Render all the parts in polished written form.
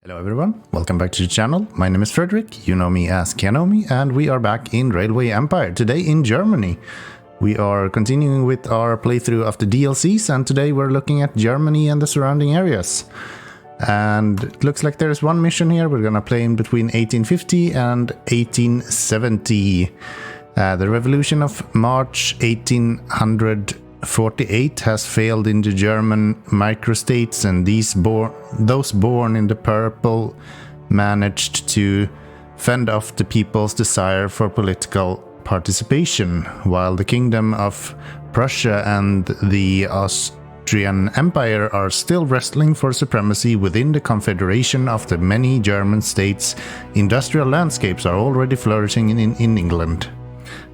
Hello everyone, welcome back to the channel. My name is Frederick, you know me as Keanomy, and we are back in Railway Empire, today in Germany. We are continuing with our playthrough of the DLCs, and today we're looking at Germany and the surrounding areas. And it looks like there's one mission here. We're gonna play in between 1850 and 1870. The revolution of March 1848 has failed in the German microstates, and those born in the purple managed to fend off the people's desire for political participation, while the Kingdom of Prussia and the Austrian Empire are still wrestling for supremacy within the confederation of the many German states. Industrial landscapes are already flourishing in England.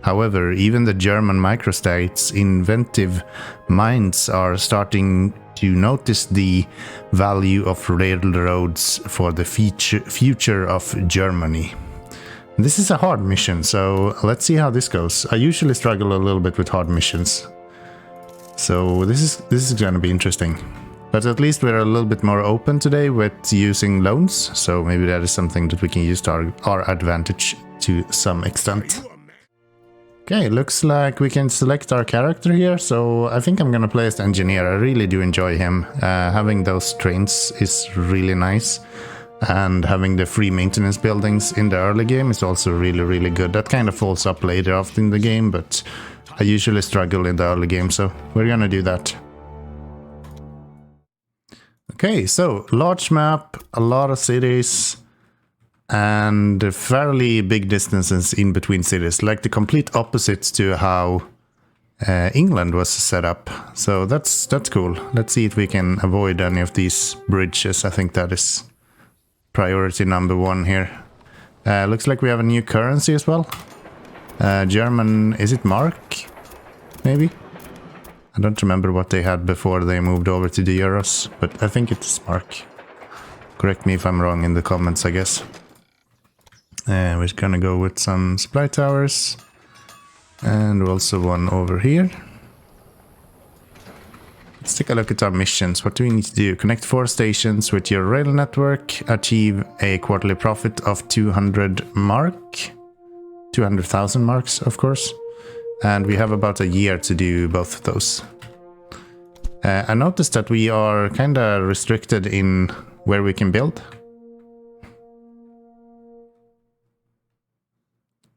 However, even the German microstates' inventive minds are starting to notice the value of railroads for the future of Germany. This is a hard mission, so let's see how this goes. I usually struggle a little bit with hard missions, so this is going to be interesting. But at least we're a little bit more open today with using loans, so maybe that is something that we can use to our advantage to some extent. Okay, looks like we can select our character here, so I think I'm gonna play as the engineer. I really do enjoy him. Having those trains is really nice, and having the free maintenance buildings in the early game is also really good. That kind of falls up later often in the game, but I usually struggle in the early game, so we're gonna do that. Okay, so large map, a lot of cities, and fairly big distances in between cities, like the complete opposites to how England was set up. So that's cool. Let's see if we can avoid any of these bridges. I think that is priority number one here. Looks like we have a new currency as well. German, is it mark? Maybe? I don't remember what they had before they moved over to the euros, but I think it's mark. Correct me if I'm wrong in the comments, I guess. We're gonna go with some supply towers, and also one over here. Let's take a look at our missions. What do we need to do? Connect 4 stations with your rail network, achieve a quarterly profit of 200,000 marks, of course. And we have about a year to do both of those. I noticed that we are kinda restricted in where we can build.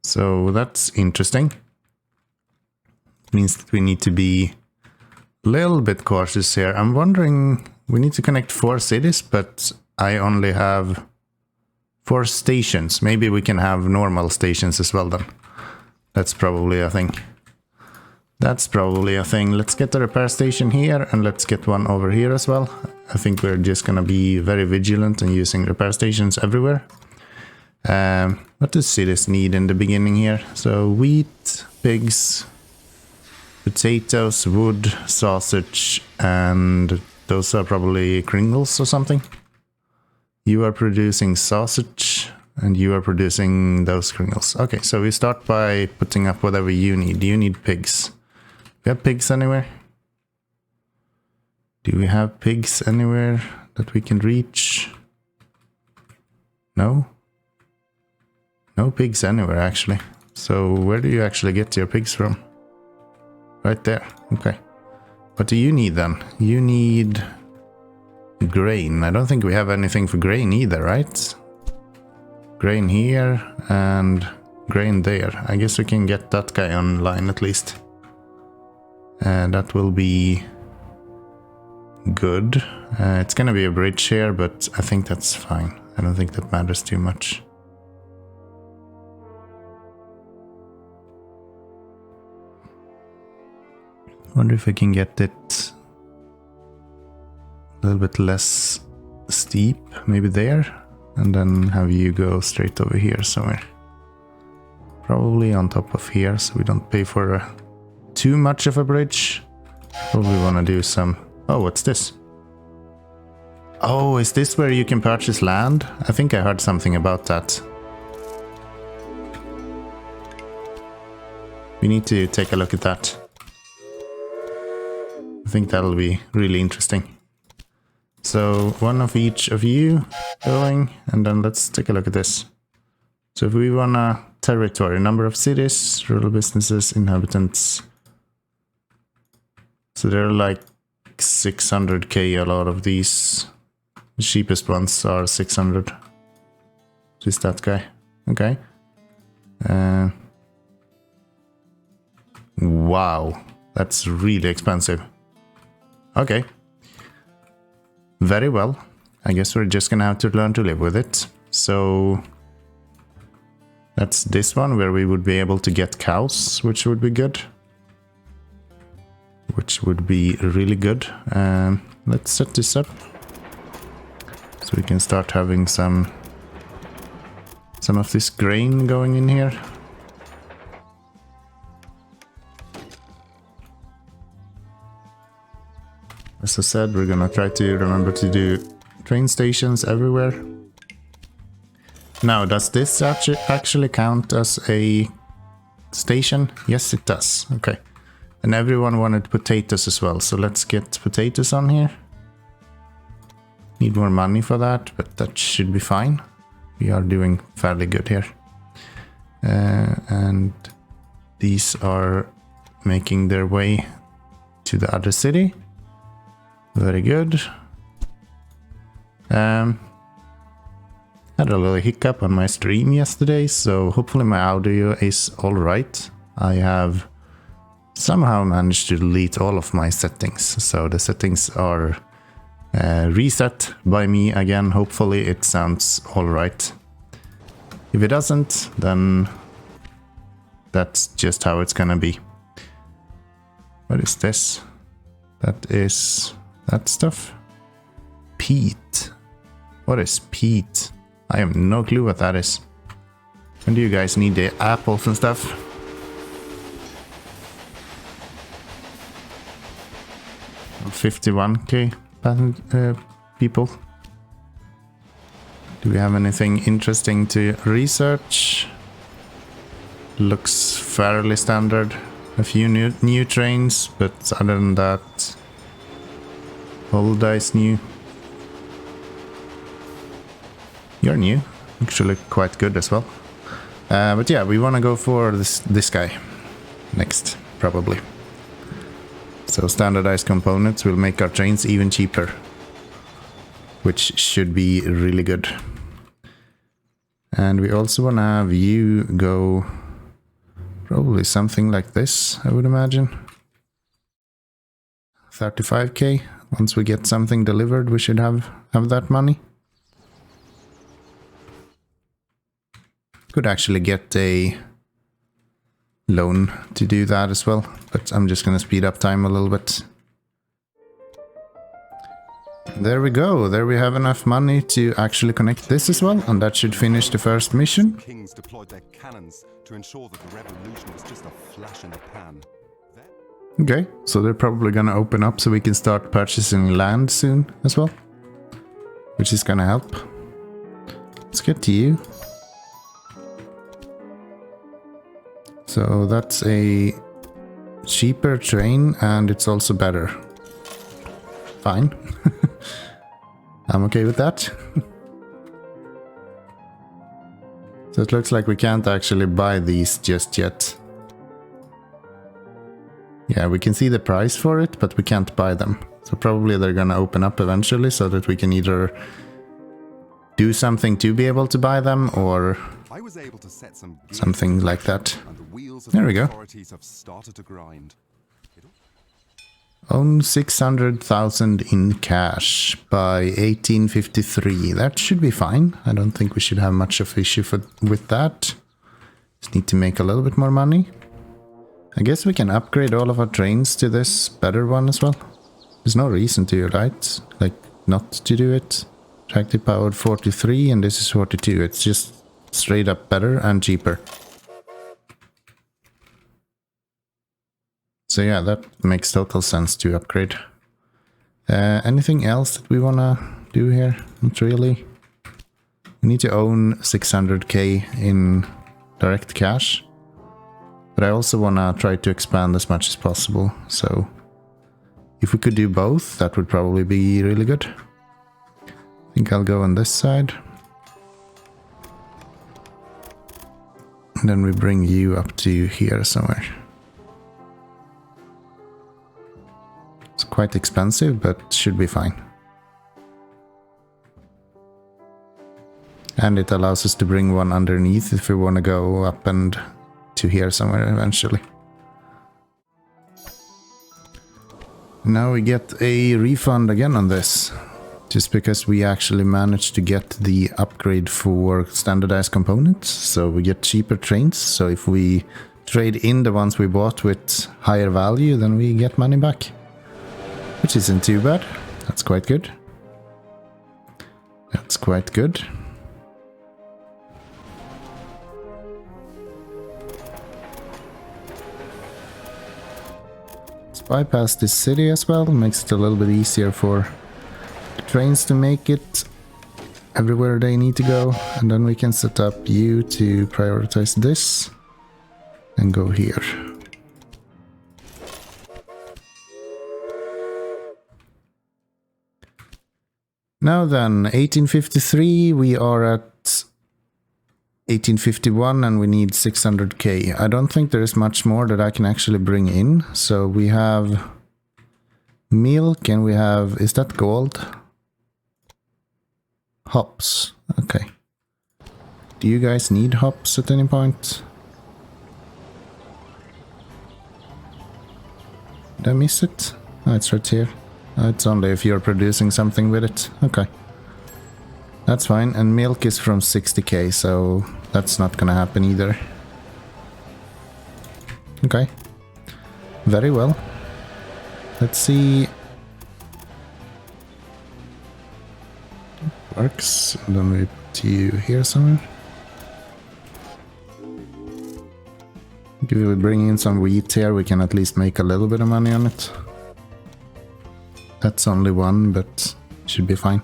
So that's interesting. Means that we need to be a little bit cautious here. I'm wondering, we need to connect 4 cities, but I only have 4 stations. Maybe we can have normal stations as well then. That's probably a thing. Let's get the repair station here, and let's get one over here as well. I think we're just gonna be very vigilant and using repair stations everywhere. What do cities need in the beginning here? So wheat, pigs, potatoes, wood, sausage, and those are probably kringles or something. You are producing sausage, and you are producing those kringles. Okay, so we start by putting up whatever you need. You need pigs. We have pigs anywhere? Do we have pigs anywhere that we can reach? No? No pigs anywhere, actually. So where do you actually get your pigs from? Right there. Okay. What do you need then? You need grain. I don't think we have anything for grain either, right? Grain here and grain there. I guess we can get that guy online at least. And that will be good. It's gonna be a bridge here, but I think that's fine. I don't think that matters too much. Wonder if I can get it a little bit less steep, maybe there, and then have you go straight over here somewhere. Probably on top of here, so we don't pay for too much of a bridge. Probably want to do some... Oh, what's this? Oh, is this where you can purchase land? I think I heard something about that. We need to take a look at that. I think that'll be really interesting. So one of each of you going, and then let's take a look at this. So if we want a territory, number of cities, rural businesses, inhabitants. So they're like 600k, a lot of these. The cheapest ones are 600. Just that guy. Okay. Wow, that's really expensive. Okay. Very well. I guess we're just gonna have to learn to live with it. So that's this one where we would be able to get cows, which would be good. Which would be really good. Let's set this up so we can start having some of this grain going in here. As I said, we're gonna try to remember to do train stations everywhere. Now, does this actually count as a station? Yes, it does. Okay. And everyone wanted potatoes as well, so let's get potatoes on here. Need more money for that, but that should be fine. We are doing fairly good here. And these are making their way to the other city. Very good. Had a little hiccup on my stream yesterday, so hopefully my audio is alright. I have somehow managed to delete all of my settings, so the settings are reset by me again. Hopefully it sounds alright. If it doesn't, then that's just how it's gonna be. What is this? That is that stuff? Peat. What is peat? I have no clue what that is. When do you guys need the apples and stuff? Well, 51k people. Do we have anything interesting to research? Looks fairly standard. A few new trains, but other than that, Holda is new. You're new, actually quite good as well. But yeah, we want to go for this guy next, probably. So standardized components will make our trains even cheaper, which should be really good. And we also want to have you go probably something like this, I would imagine. 35k. Once we get something delivered, we should have that money. Could actually get a loan to do that as well, but I'm just gonna speed up time a little bit. There we go. There we have enough money to actually connect this as well, and that should finish the first mission. Kings deployed their cannons to ensure that the revolution was just a flash in the pan. Okay, so they're probably gonna open up so we can start purchasing land soon as well, which is gonna help. Let's get to you. So that's a cheaper train, and it's also better. Fine. I'm okay with that. So it looks like we can't actually buy these just yet. Yeah, we can see the price for it, but we can't buy them. So probably they're gonna open up eventually so that we can either do something to be able to buy them or something like that. There we go. Own 600,000 in cash by 1853. That should be fine. I don't think we should have much of an issue with that. Just need to make a little bit more money. I guess we can upgrade all of our trains to this better one as well. There's no reason to, right? Like, not to do it. Tractive power 43 and this is 42. It's just straight up better and cheaper. So yeah, that makes total sense to upgrade. Anything else that we wanna do here? Not really. We need to own 600k in direct cash. But I also wanna try to expand as much as possible. So if we could do both, that would probably be really good. think I'll go on this side. And then we bring you up to here somewhere. It's quite expensive, but should be fine. And it allows us to bring one underneath if we want to go up and to here somewhere eventually. Now we get a refund again on this. Just because we actually managed to get the upgrade for standardized components. So we get cheaper trains. So if we trade in the ones we bought with higher value, then we get money back. Which isn't too bad. That's quite good. That's quite good. Let's bypass this city as well. Makes it a little bit easier for trains to make it everywhere they need to go. And then we can set up you to prioritize this. And go here. Now then, 1853, we are at 1851 and we need 600k. I don't think there is much more that I can actually bring in. So we have milk and we have, is that gold? Hops, okay. Do you guys need hops at any point? Did I miss it? Oh, it's right here. It's only if you're producing something with it. Okay. That's fine. And milk is from 60k, so that's not gonna happen either. Okay. Very well. Let's see. Works. And then we put you here somewhere. If we bring in some wheat here, we can at least make a little bit of money on it. That's only one, but should be fine.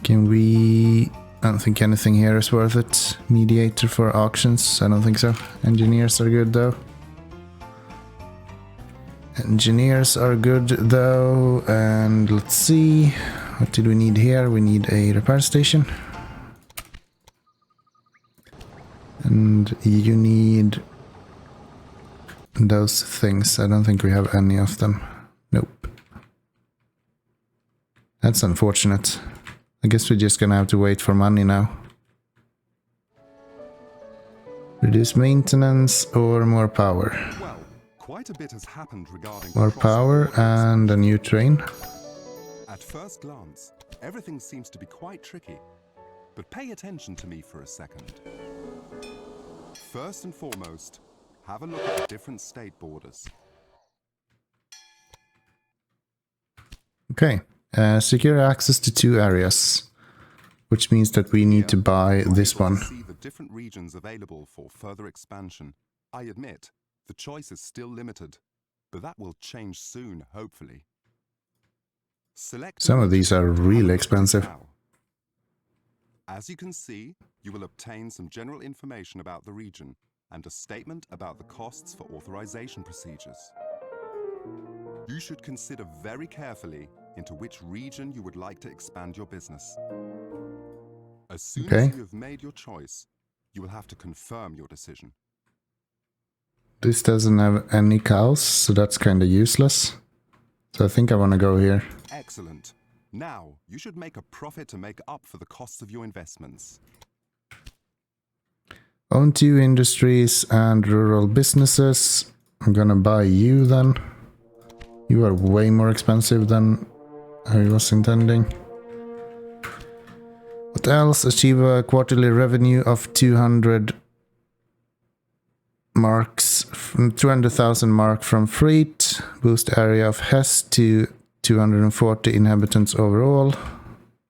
Can we... I don't think anything here is worth it. Mediator for auctions? I don't think so. Engineers are good though. Engineers are good though. And let's see. What did we need here? We need a repair station. And you need those things. I don't think we have any of them. Nope. That's unfortunate. I guess we're just gonna have to wait for money now. Reduce maintenance or more power? Well, quite a bit has happened regarding More power and a new train. At first glance, everything seems to be quite tricky. But pay attention to me for a second. First and foremost, have a look at the different state borders. Okay. Secure access to 2 areas, which means that we need to buy this one. See the different regions available for further expansion. I admit, the choice is still limited, but that will change soon, hopefully. Select Some of these are really expensive. As you can see, you will obtain some general information about the region and a statement about the costs for authorization procedures. You should consider very carefully into which region you would like to expand your business. As soon as you have made your choice, you will have to confirm your decision. This doesn't have any cows, so that's kind of useless. So I think I want to go here. Excellent. Now, you should make a profit to make up for the costs of your investments. Own 2 industries and rural businesses. I'm gonna buy you then. You are way more expensive than I was intending. What else? Achieve a quarterly revenue of 200 marks, 200,000 mark from freight. Boost area of Hess to 240 inhabitants overall.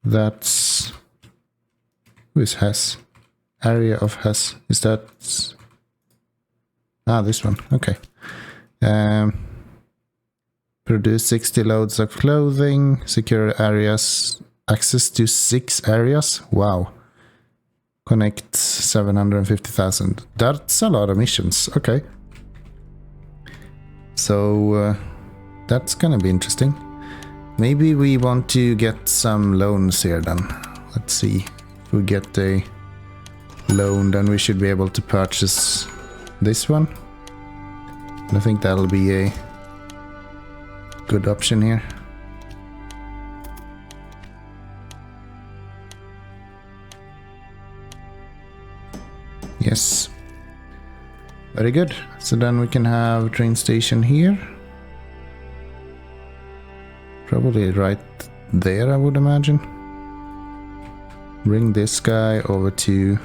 That's... Who is Hess? Area of Hess. Is that... Ah, this one. Okay. Produce 60 loads of clothing. Secure areas. Access to 6 areas. Wow. Connect 750,000. That's a lot of missions. Okay. So, that's gonna be interesting. Maybe we want to get some loans here then. Let's see. If we get a loan, then we should be able to purchase this one. And I think that'll be a good option here. Yes. Very good. So then we can have a train station here. Probably right there, I would imagine. Bring this guy over to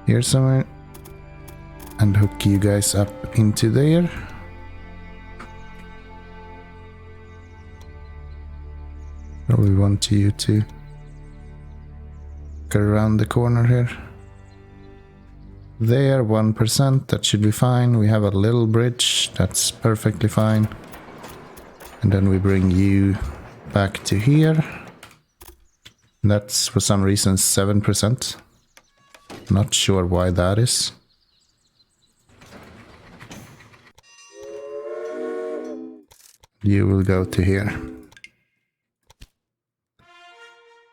here somewhere. And hook you guys up into there. Probably want you to go around the corner here. There, 1%, that should be fine. We have a little bridge, that's perfectly fine. And then we bring you back to here. That's for some reason 7%. Not sure why that is. You will go to here.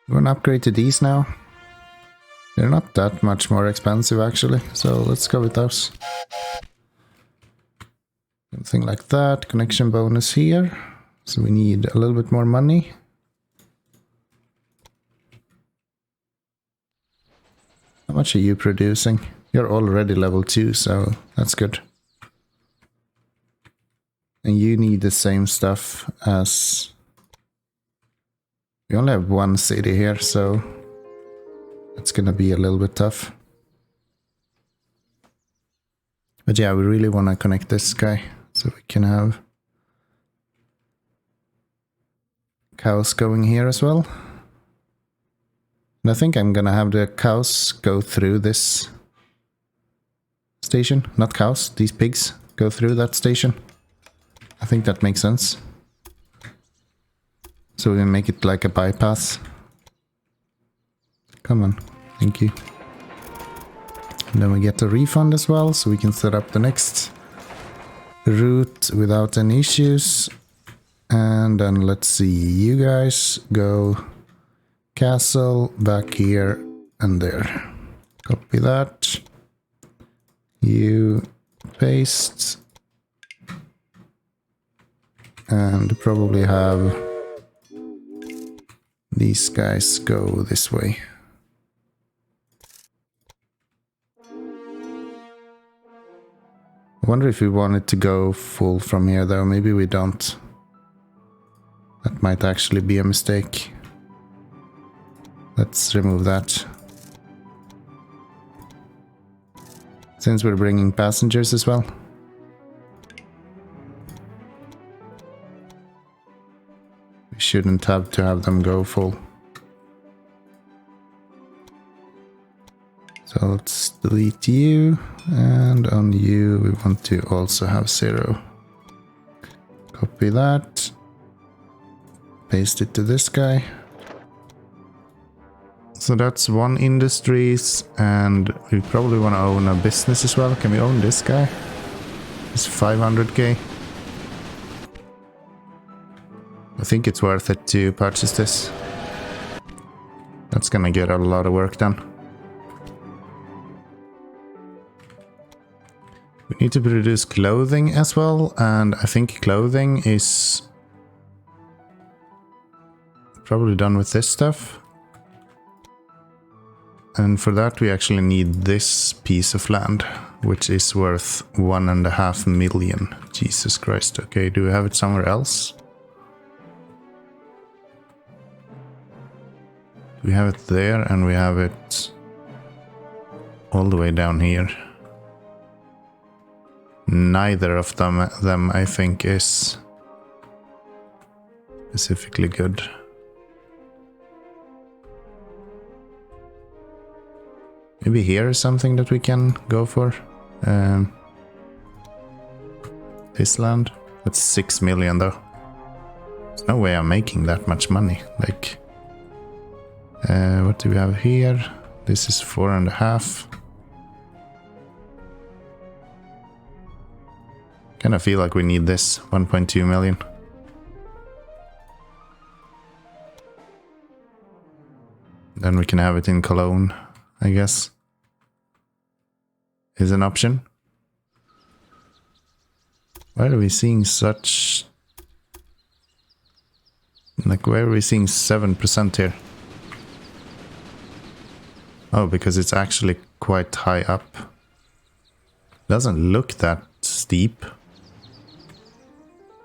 We're gonna upgrade to these now. They're not that much more expensive actually, so let's go with those. Something like that. Connection bonus here. So we need a little bit more money. How much are you producing? You're already level 2, so that's good. And you need the same stuff as... We only have one city here, so it's gonna be a little bit tough. But yeah, we really want to connect this guy so we can have cows going here as well. And I think I'm gonna have the cows go through this station. Not cows, these pigs go through that station. I think that makes sense. So we make it like a bypass. Come on, thank you. And then we get a refund as well, so we can set up the next route without any issues. And then let's see, you guys go castle back here and there. Copy that. You paste. And probably have these guys go this way. I wonder if we wanted to go full from here though. Maybe we don't. That might actually be a mistake. Let's remove that. Since we're bringing passengers as well. We shouldn't have to have them go full. So let's delete you, and on you we want to also have 0. Copy that. Paste it to this guy. So that's one industries, and we probably want to own a business as well. Can we own this guy? It's 500k. I think it's worth it to purchase this. That's gonna get a lot of work done. We need to produce clothing as well, and I think clothing is probably done with this stuff. And for that we actually need this piece of land, which is worth 1.5 million. Jesus Christ. Okay, do we have it somewhere else? We have it there, and we have it all the way down here. Neither of them I think is specifically good. Maybe here is something that we can go for. This land. That's 6 million though. There's no way I'm making that much money. Like, what do we have here? This is 4.5. Kinda feel like we need this 1.2 million. Then we can have it in Cologne, I guess. Is an option. Why are we seeing such... Like, why are we seeing 7% here? Oh, because it's actually quite high up. Doesn't look that steep.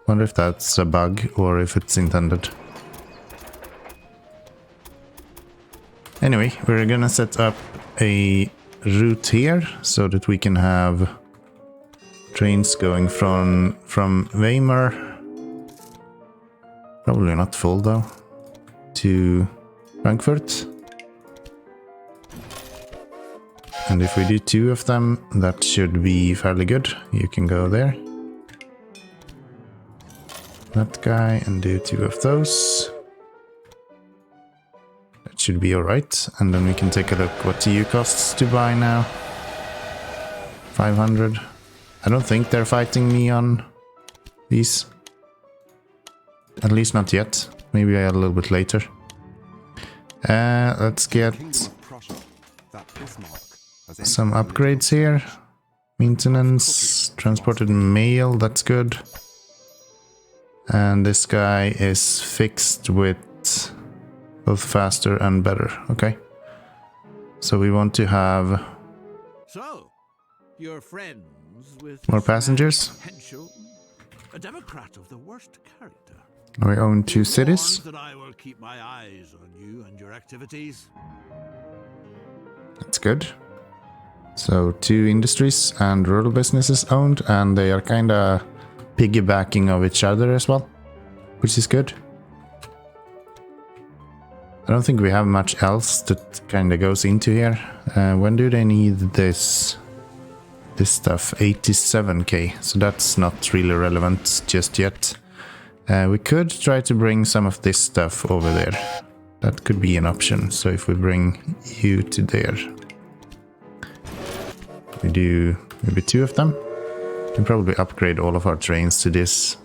Wonder if that's a bug or if it's intended. Anyway, we're gonna set up a route here so that we can have trains going from Weimar, probably not full though, to Frankfurt. And if we do 2 of them, that should be fairly good. You can go there. That guy, and do 2 of those. That should be alright. And then we can take a look what TU costs to buy now. 500. I don't think they're fighting me on these. At least not yet. Maybe a little bit later. Let's get some upgrades here. Maintenance, transported mail, that's good. And this guy is fixed with both faster and better. Okay. So we want to have your friends with more passengers. Potential, a Democrat of the worst character. We own 2 cities. That I will keep my eyes on you and your activities. That's good. So 2 industries and rural businesses owned, and they are kind of piggybacking of each other as well, which is good. I don't think we have much else that kind of goes into here. When do they need this stuff? 87k, so that's not really relevant just yet. We could try to bring some of this stuff over there. That could be an option. So if we bring you to there, we do maybe 2 of them. We can probably upgrade all of our trains to these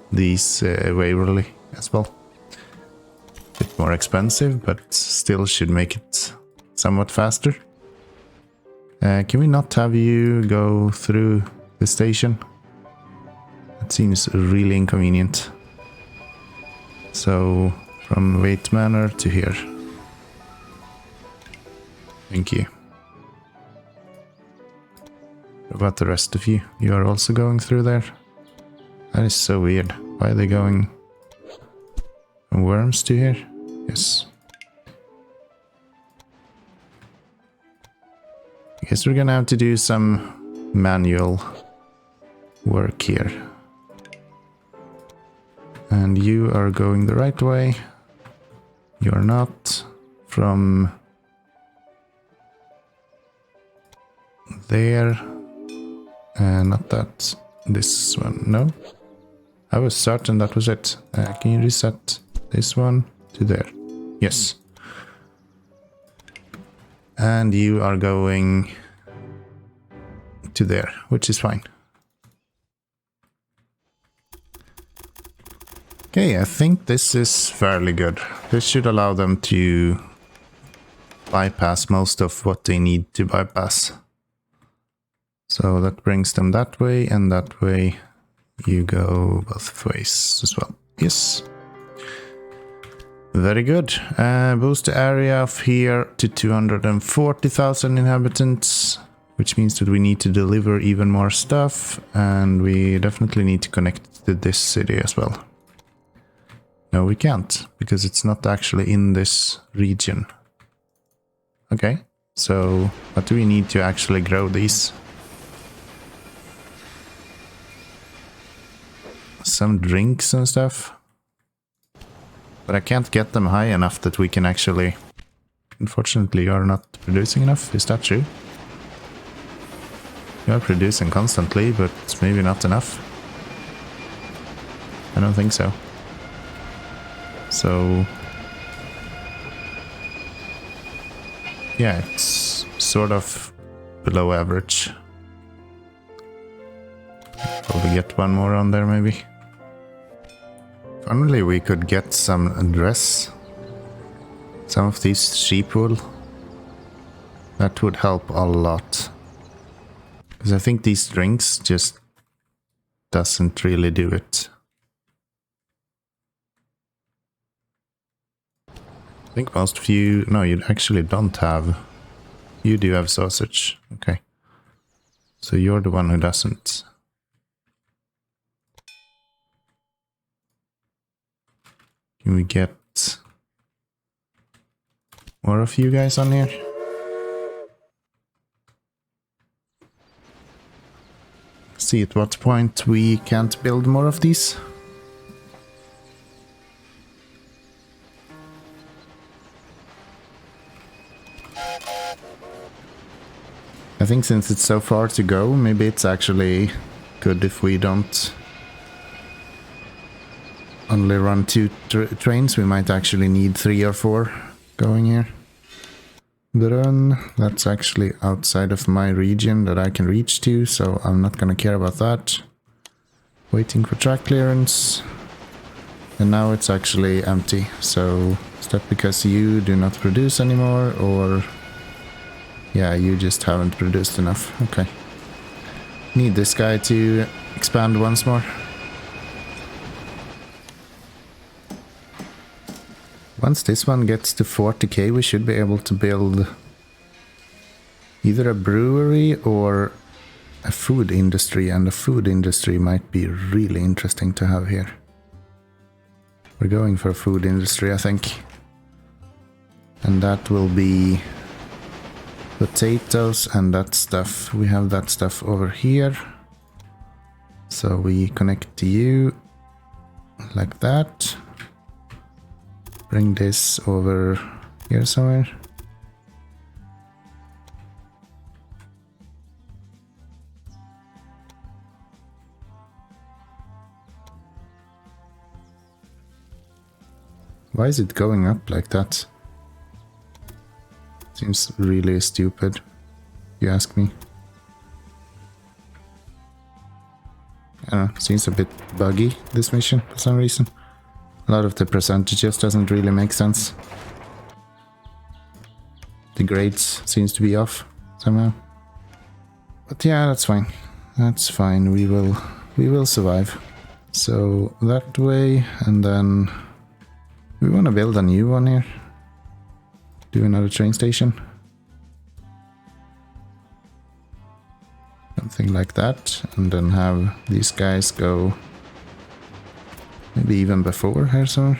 Waverly as well. Bit more expensive, but still should make it somewhat faster. Can we not have you go through the station? That seems really inconvenient. So, from Wait Manor to here. Thank you. What about the rest of you? You are also going through there? That is so weird. Why are they going from Worms to here? Yes. I guess we're gonna have to do some manual work here. And you are going the right way. You're not. From there. Not that. This one. No. I was certain that was it. Can you reset this one to there? Yes. And you are going to there, which is fine. Okay, I think this is fairly good. This should allow them to bypass most of what they need to bypass. So that brings them that way, and that way you go both ways as well. Yes. Very good. Boost the area of here to 240,000 inhabitants, which means that we need to deliver even more stuff, and we definitely need to connect to this city as well. No, we can't, because it's not actually in this region. Okay, so what do we need to actually grow these? Some drinks and stuff. But I can't get them high enough that we can actually... Unfortunately, you are not producing enough. Is that true? You are producing constantly, but maybe not enough. I don't think so. So... yeah, it's sort of below average. Probably get one more on there, maybe. Finally, we could get some dress. Some of these sheep wool That would help a lot. Because I think these drinks just doesn't really do it. I think most of you... No, you actually don't have... You do have sausage. Okay. So you're the one who doesn't. Can we get more of you guys on here? See at what point we can't build more of these. I think since it's so far to go, maybe it's actually good if we don't only run 2 trains. We might actually need 3 or 4 going here. Brunn, that's actually outside of my region that I can reach to, so I'm not gonna care about that. Waiting for track clearance. And now it's actually empty, so is that because you do not produce anymore, or... Yeah, you just haven't produced enough. Okay. Need this guy to expand once more. Once this one gets to 40k, we should be able to build either a brewery or a food industry, and the food industry might be really interesting to have here. We're going for a food industry, I think. And that will be potatoes and that stuff. We have that stuff over here. So we connect to you like that. Bring this over here somewhere. Why is it going up like that? Seems really stupid, if you ask me. I don't know, seems a bit buggy, this mission, for some reason. A lot of the percentages doesn't really make sense. The grades seems to be off somehow. But yeah, that's fine. That's fine, we will survive. So that way, and then we want to build a new one here. Do another train station. Something like that. And then have these guys go maybe even before here somewhere.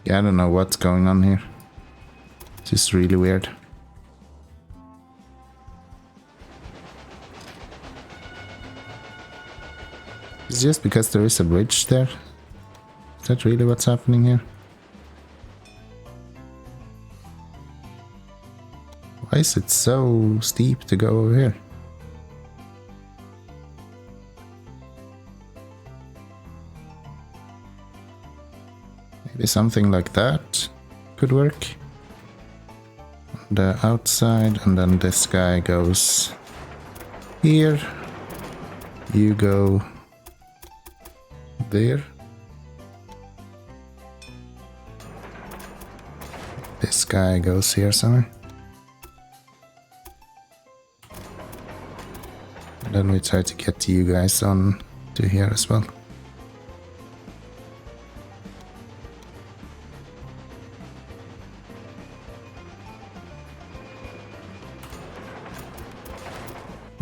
Yeah, I don't know what's going on here. It's just really weird. It's just because there is a bridge there. Is that really what's happening here? Why is it so steep to go over here? Maybe something like that could work. The outside, and then this guy goes here. You go there. This guy goes here somewhere. And then we try to get you guys on to here as well.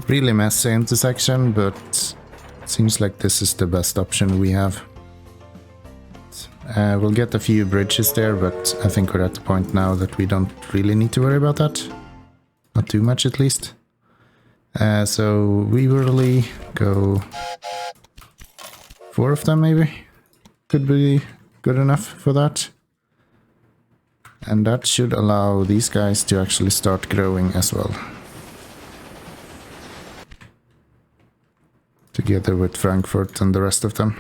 Really messy intersection, but it seems like this is the best option we have. We'll get a few bridges there, but I think we're at the point now that we don't really need to worry about that. Not too much at least. So we really go 4 of them maybe. Could be good enough for that. And that should allow these guys to actually start growing as well. Together with Frankfurt and the rest of them.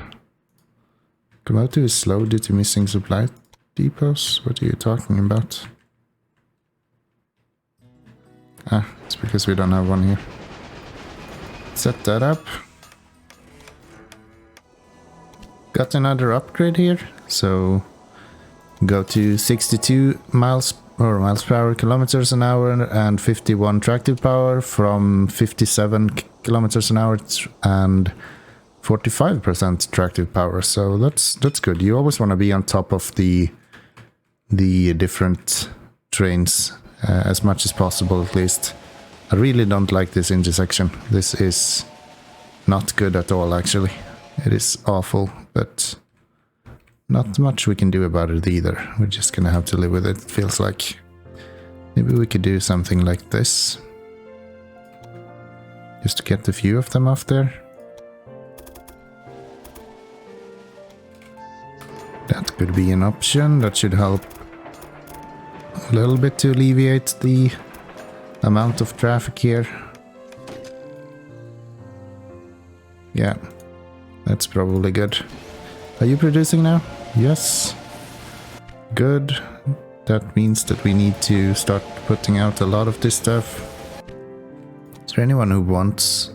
Komodo is slow due to missing supply depots? What are you talking about? Ah, it's because we don't have one here. Set that up. Got another upgrade here, so go to 62 miles per hour, kilometers an hour, and 51 tractive power from 57 kilometers an hour and 45% tractive power. So that's good. You always want to be on top of the different trains as much as possible, at least. I really don't like this intersection. This is not good at all, actually. It is awful, but not much we can do about it either. We're just gonna have to live with it, it feels like. Maybe we could do something like this. Just to get a few of them off there. That could be an option. That should help a little bit to alleviate the amount of traffic here. Yeah, that's probably good. Are you producing now? Yes. Good. That means that we need to start putting out a lot of this stuff. Is there anyone who wants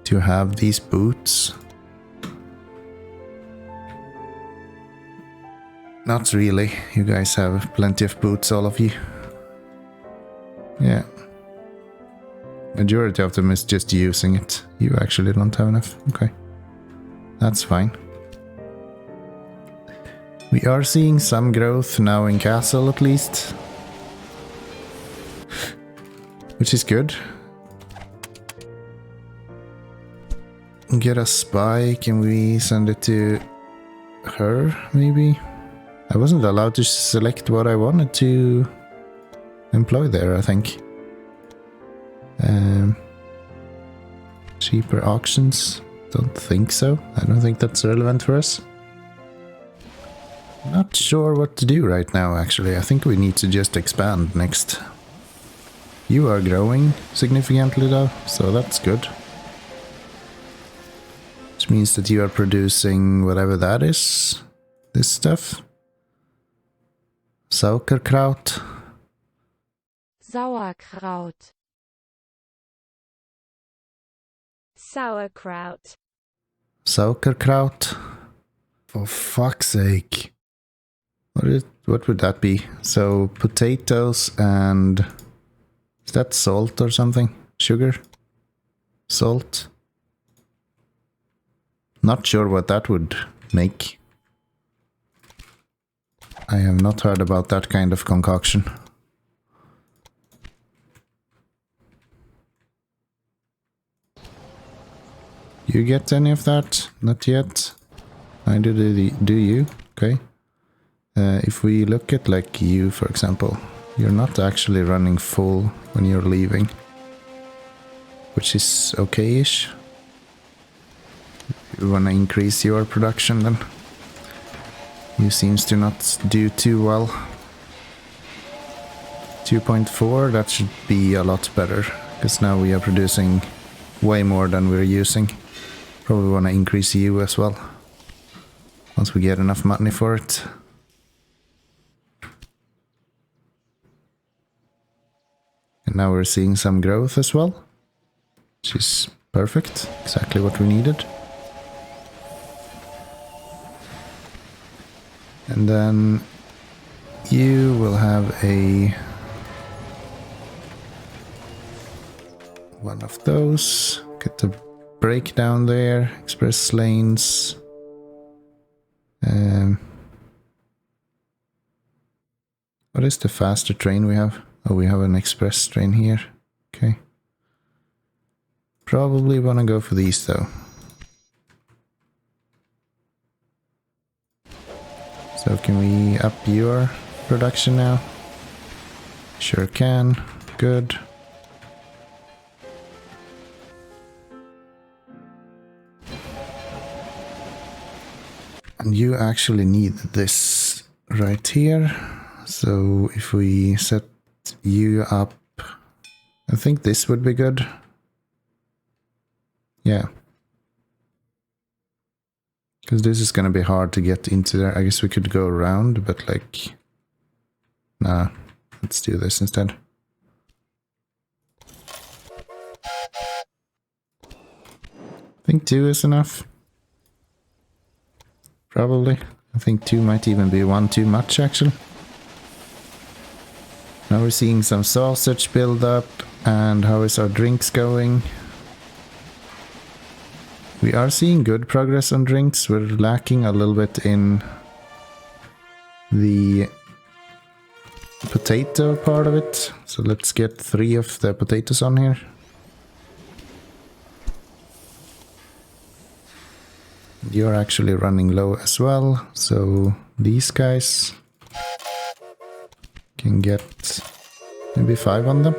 to have these boots? Not really. You guys have plenty of boots, all of you. Yeah. Majority of them is just using it. You actually don't have enough. Okay. That's fine. We are seeing some growth now in Castle, at least. Which is good. Get a spy. Can we send it to her, maybe? I wasn't allowed to select what I wanted to employ there, I think. Cheaper auctions? Don't think so. I don't think that's relevant for us. Not sure what to do right now, actually. I think we need to just expand next. You are growing significantly though, so that's good. Which means that you are producing whatever that is. This stuff. Sauerkraut. Sauerkraut. Sauerkraut. Sauerkraut. For fuck's sake. What would that be? So potatoes and... Is that salt or something? Sugar? Salt? Not sure what that would make. I have not heard about that kind of concoction. You get any of that? Not yet. I do you? Okay. If we look at like you, for example, you're not actually running full when you're leaving. Which is okay-ish. You wanna increase your production then? You seems to not do too well. 2.4, that should be a lot better. Because now we are producing way more than we're using. Probably wanna increase you as well. Once we get enough money for it. And now we're seeing some growth as well. Which is perfect. Exactly what we needed. And then you will have one of those. Get the breakdown there. Express lanes. What is the faster train we have? Oh, we have an express train here. Okay. Probably want to go for these though. So can we up your production now? Sure can. Good. And you actually need this right here. So if we set you up, I think this would be good. Yeah. Because this is going to be hard to get into there. I guess we could go around, but like... Nah, let's do this instead. I think 2 is enough. Probably. I think 2 might even be 1 too much, actually. Now we're seeing some sausage build up. And how is our drinks going? We are seeing good progress on drinks. We're lacking a little bit in the potato part of it. So let's get 3 of the potatoes on here. You're actually running low as well. So these guys can get maybe 5 on them.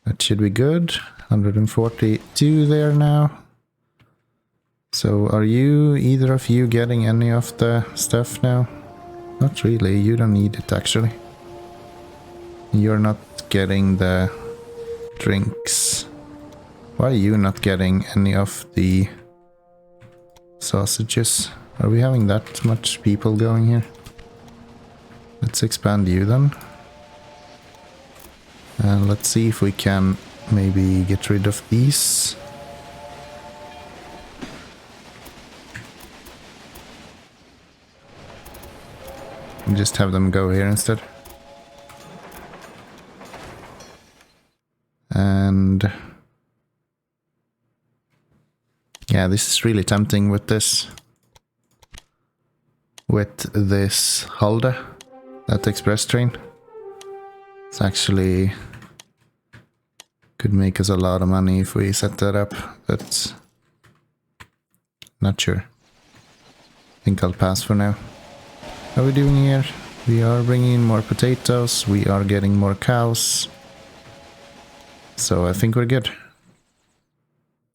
That should be good. 142 there now. So are you, either of you, getting any of the stuff now? Not really, you don't need it actually. You're not getting the drinks. Why are you not getting any of the sausages? Are we having that much people going here? Let's expand you then. And let's see if we can maybe get rid of these. And just have them go here instead. And yeah, this is really tempting with this. With this Halde, that express train. It's actually could make us a lot of money if we set that up, but not sure. I think I'll pass for now. How are we doing here? We are bringing in more potatoes, we are getting more cows. So I think we're good.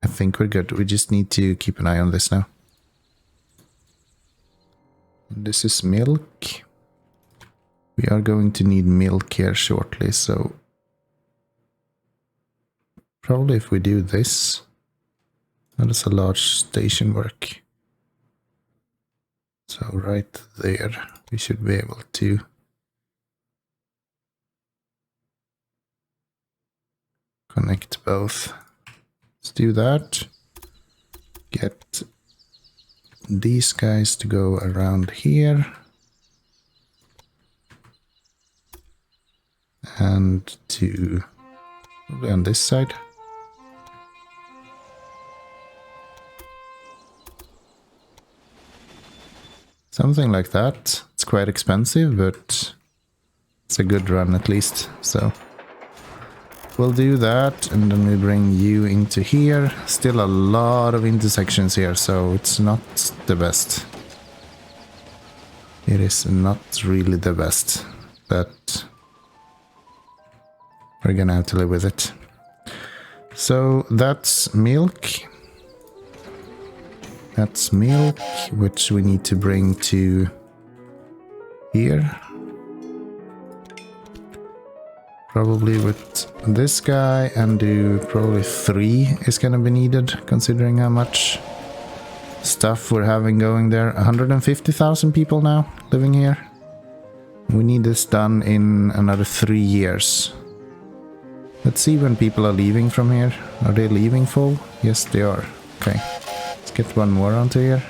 I think we're good. We just need to keep an eye on this now. This is milk. We are going to need milk here shortly, so probably if we do this, how does a large station work? So right there, we should be able to connect both. Let's do that. Get these guys to go around here. And to probably on this side. Something like that. It's quite expensive, but it's a good run at least. So we'll do that, and then we bring you into here. Still a lot of intersections here, so it's not the best. It is not really the best, but we're gonna have to live with it. So that's milk. That's milk, which we need to bring to here. Probably with this guy, and do probably 3 is gonna be needed, considering how much stuff we're having going there. 150,000 people now living here. We need this done in another 3 years. Let's see when people are leaving from here. Are they leaving full? Yes, they are. Okay. Let's get one more onto here.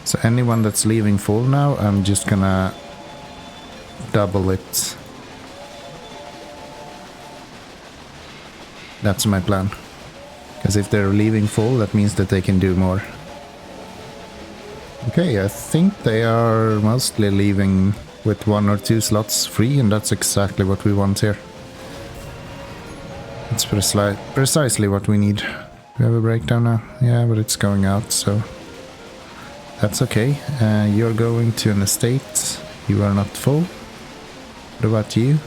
So anyone that's leaving full now, I'm just gonna double it. That's my plan. Because if they're leaving full, that means that they can do more. Okay, I think they are mostly leaving with 1 or 2 slots free, and that's exactly what we want here. It's precisely what we need. We have a breakdown now. Yeah, but it's going out, so that's okay. You're going to an estate. You are not full. What about you?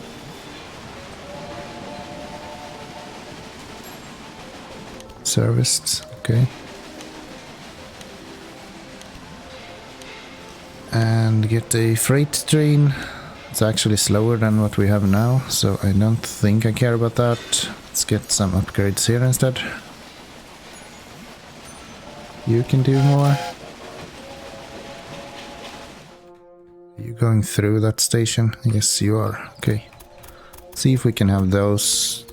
Serviced, okay. And get a freight train. It's actually slower than what we have now, so I don't think I care about that. Let's get some upgrades here instead. You can do more. Are you going through that station? Yes, you are. Okay. Let's see if we can have those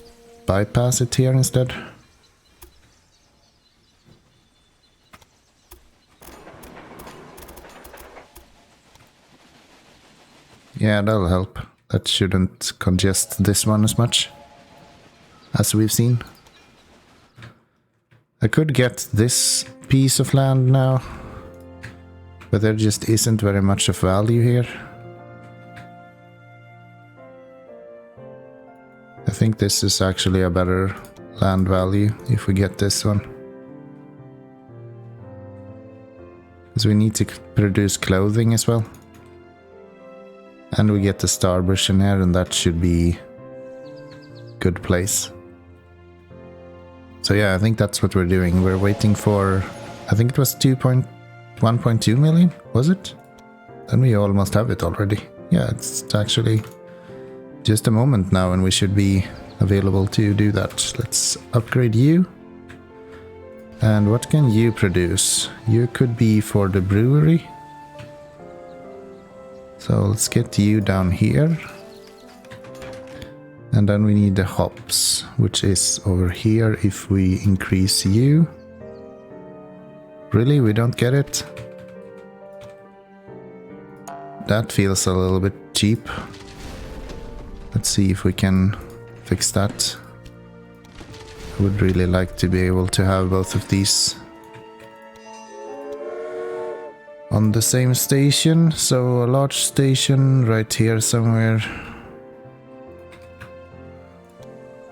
bypass it here instead. Yeah, that'll help. That shouldn't congest this one as much as we've seen. I could get this piece of land now, but there just isn't very much of value here. I think this is actually a better land value if we get this one. Because we need to produce clothing as well. And we get the starbush in here, and that should be a good place. So yeah, I think that's what we're doing. We're waiting for, I think it was 1.2 million, was it? Then we almost have it already. Yeah, it's actually just a moment now and we should be available to do that. Let's upgrade you. And what can you produce? You could be for the brewery. So let's get you down here. And then we need the hops, which is over here if we increase you. Really? We don't get it? That feels a little bit cheap. Let's see if we can fix that. I would really like to be able to have both of these on the same station. So a large station right here somewhere.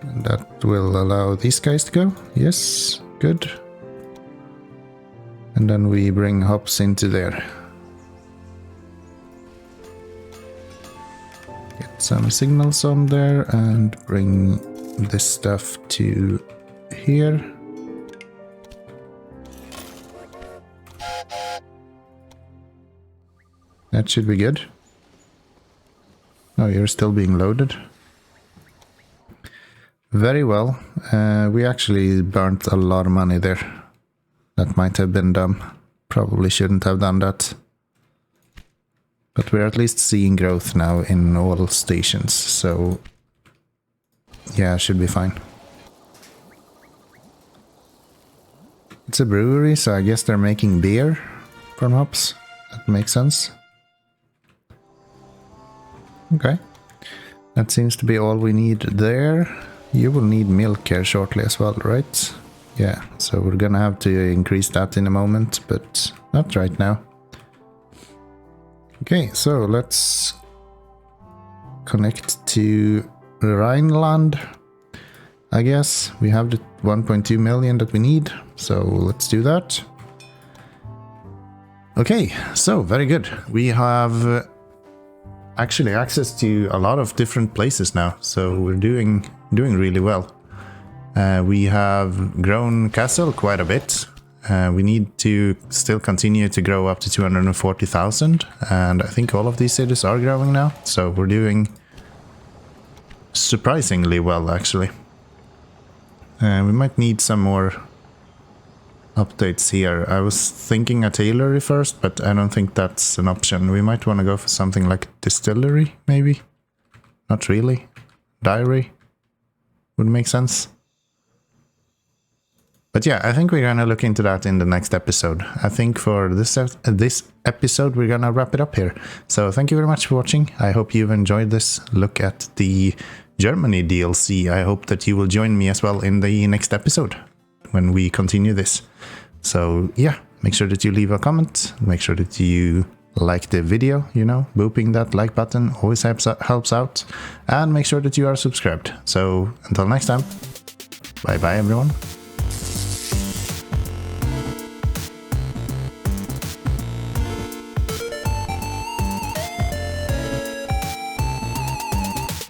And that will allow these guys to go. Yes, good. And then we bring hops into there. Get some signals on there and bring this stuff to here. That should be good. Oh, you're still being loaded. Very well. We actually burnt a lot of money there. That might have been dumb. Probably shouldn't have done that. But we're at least seeing growth now in all stations, so yeah, should be fine. It's a brewery, so I guess they're making beer from hops. That makes sense. Okay. That seems to be all we need there. You will need milk here shortly as well, right? Yeah, so we're gonna have to increase that in a moment, but not right now. Okay, so let's connect to Rhineland. I guess we have the 1.2 million that we need, so let's do that. Okay, so very good. We have actually access to a lot of different places now, so we're doing really well. We have grown castle quite a bit. We need to still continue to grow up to 240,000, and I think all of these cities are growing now, so we're doing surprisingly well actually. We might need some more updates here. I was thinking a tailory first, but I don't think that's an option. We might want to go for something like distillery, maybe? Not really. Diary would make sense. But yeah, I think we're gonna look into that in the next episode. I think for this episode we're gonna wrap it up here. So thank you very much for watching. I hope you've enjoyed this look at the Germany DLC. I hope that you will join me as well in the next episode when we continue this. So yeah, make sure that you leave a comment, make sure that you like the video, you know, booping that like button always helps out, and make sure that you are subscribed. So until next time, bye bye everyone.